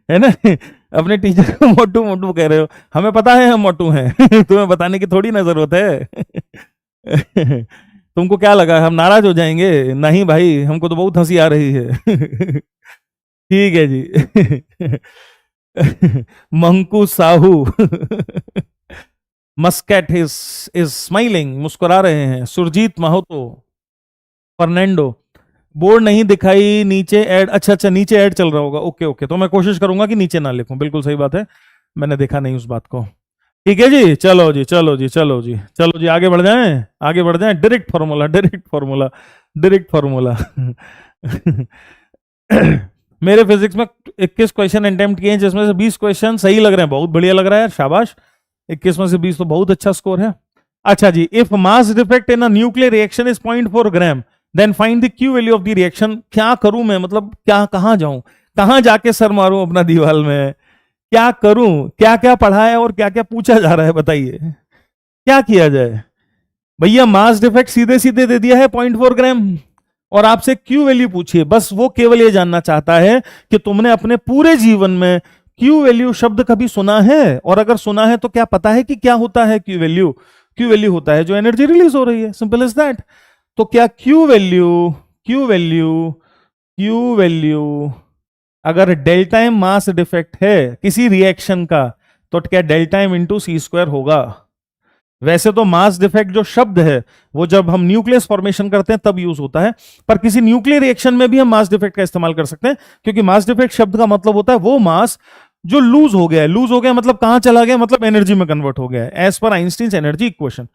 है ना। अपने टीचर को मोटू मोटू कह रहे हो, हमें पता है हम मोटू हैं। तुम्हें बताने की थोड़ी ना जरूरत है। तुमको क्या लगा हम नाराज हो जाएंगे? नहीं भाई, हमको तो बहुत हंसी आ रही है। ठीक है जी। मंकू साहू। मस्कैट इज स्माइलिंग, मुस्कुरा रहे हैं। सुरजीत माहोतो, फर्नांडो, बोर्ड नहीं दिखाई, नीचे ऐड, अच्छा अच्छा नीचे ऐड चल रहा होगा, ओके ओके, तो मैं कोशिश करूंगा कि नीचे ना लिखूं, बिल्कुल सही बात है, मैंने देखा नहीं उस बात को। ठीक है जी, चलो जी चलो जी चलो जी चलो जी, आगे बढ़ जाएं, आगे बढ़ जाएं। Direct formula, direct formula, direct formula. मेरे फिजिक्स में 21 क्वेश्चन अटेम्प्ट किए हैं, जिसमें से 20 क्वेश्चन सही लग रहे हैं, बहुत बढ़िया लग रहा है यार, शाबाश। 21 में से 20 तो बहुत अच्छा स्कोर है। अच्छा जी, if mass defect in a nuclear reaction is 0.4 gram, then find the Q value of the reaction. क्या करूं मैं, मतलब क्या, कहां जाऊं, कहां जाके सर मारूं अपना दीवाल में, क्या करूं, क्या क्या पढ़ा है और क्या क्या पूछा जा रहा है, बताइए क्या किया जाए। भैया मास डिफेक्ट सीधे सीधे दे दिया है 0.4 ग्राम, और आपसे क्यू वैल्यू पूछिए, बस वो केवल ये जानना चाहता है कि तुमने अपने पूरे जीवन में क्यू वैल्यू शब्द कभी सुना है, और अगर सुना है तो क्या पता है कि क्या होता है क्यू वैल्यू। क्यू वैल्यू होता है जो एनर्जी रिलीज हो रही है, सिंपल एज दैट। तो क्या Q value, Q value, Q value अगर डेल्टा एम मास डिफेक्ट है किसी रिएक्शन का, तो क्या delta M into C square होगा। वैसे तो मास डिफेक्ट जो शब्द है वो जब हम न्यूक्लियस फॉर्मेशन करते हैं तब यूज होता है, पर किसी न्यूक्लियर रिएक्शन में भी हम मास डिफेक्ट का इस्तेमाल कर सकते हैं, क्योंकि मास डिफेक्ट शब्द का मतलब होता है वो मास जो लूज हो गया है। लूज हो गया मतलब कहां चला गया, मतलब एनर्जी में कन्वर्ट हो गया है, as per Einstein energy equation,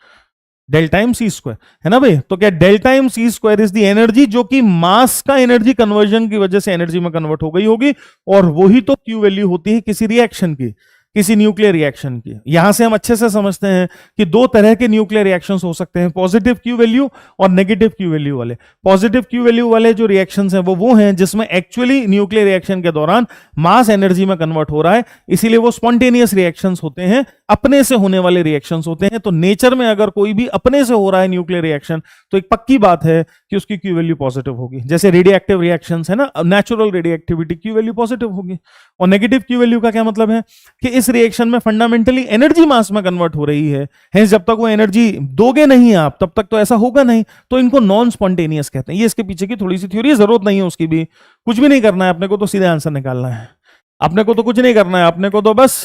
delta M C square, है ना भाई। तो क्या delta M C square is the energy जो कि मास का एनर्जी कन्वर्जन की वजह से एनर्जी में कन्वर्ट हो गई होगी, और वही तो क्यू वैल्यू होती है किसी रिएक्शन की, किसी न्यूक्लियर रिएक्शन की। यहां से हम अच्छे से समझते हैं कि दो तरह के न्यूक्लियर रिएक्शंस हो सकते हैं, पॉजिटिव क्यू वैल्यू और नेगेटिव क्यू वैल्यू वाले। पॉजिटिव क्यू वैल्यू वाले जो रिएक्शंस हैं वो हैं जिसमें एक्चुअली न्यूक्लियर रिएक्शन के दौरान मास एनर्जी में कन्वर्ट हो रहा है, इसीलिए वो स्पॉन्टेनियस रिएक्शंस होते हैं, अपने से होने वाले रिएक्शंस होते हैं। तो नेचर में अगर कोई भी अपने से हो रहा है न्यूक्लियर रिएक्शन, तो एक पक्की बात है कि उसकी क्यू वैल्यू पॉजिटिव होगी। जैसे रेडियोएक्टिव रिएक्शंस है ना, natural radioactivity, Q value positive होगी। और नेगेटिव क्यू वैल्यू का क्या मतलब है कि इस रिएक्शन में फंडामेंटली एनर्जी मास में कन्वर्ट हो रही है, हेंस जब तक वो एनर्जी दोगे नहीं आप तब तक तो ऐसा होगा नहीं, तो इनको नॉन स्पॉन्टेनियस कहते हैं। ये इसके पीछे की थोड़ी सी थ्योरी, जरूरत नहीं है उसकी भी, कुछ भी नहीं करना है अपने को, तो सीधे आंसर निकालना है अपने को, तो कुछ नहीं करना है अपने को, तो बस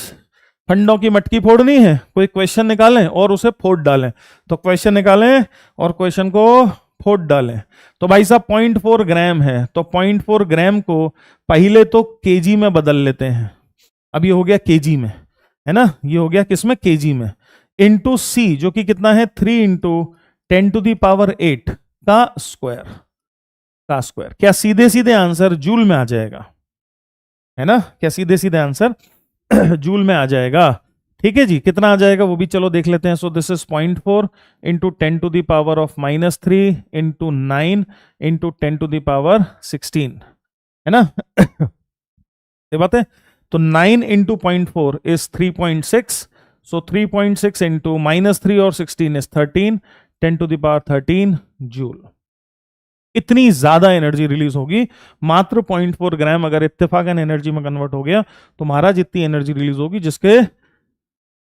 फंडों की मटकी फोड़नी है, कोई क्वेश्चन निकालें और उसे फोड़ डालें। तो क्वेश्चन निकालें और क्वेश्चन को फोड़ डालें। तो भाई साहब 0.4 ग्राम है, तो 0.4 ग्राम को पहले तो केजी में बदल लेते हैं। अब ये हो गया केजी में, है ना, ये हो गया किसमें, केजी में, इंटू सी जो कि कितना है 3 इंटू 10⁸ का स्क्वायर, का स्क्वायर। क्या सीधे सीधे आंसर जूल में आ जाएगा, है ना, क्या सीधे सीधे आंसर जूल में आ जाएगा। ठीक है जी, कितना आ जाएगा वो भी चलो देख लेते हैं। So this is 0.4 into 10⁻³ into 9 into 10⁻16, है ना। ये बात है। तो 9 इंटू 0.4 इज 3.6, सो 3.6 इंटू -3 और 16 इज 13, 10⁻13 जूल। इतनी ज्यादा एनर्जी रिलीज होगी मात्र 0.4 ग्राम अगर इत्तेफाकन एनर्जी में कन्वर्ट हो गया, तो महाराज इतनी एनर्जी रिलीज होगी जिसके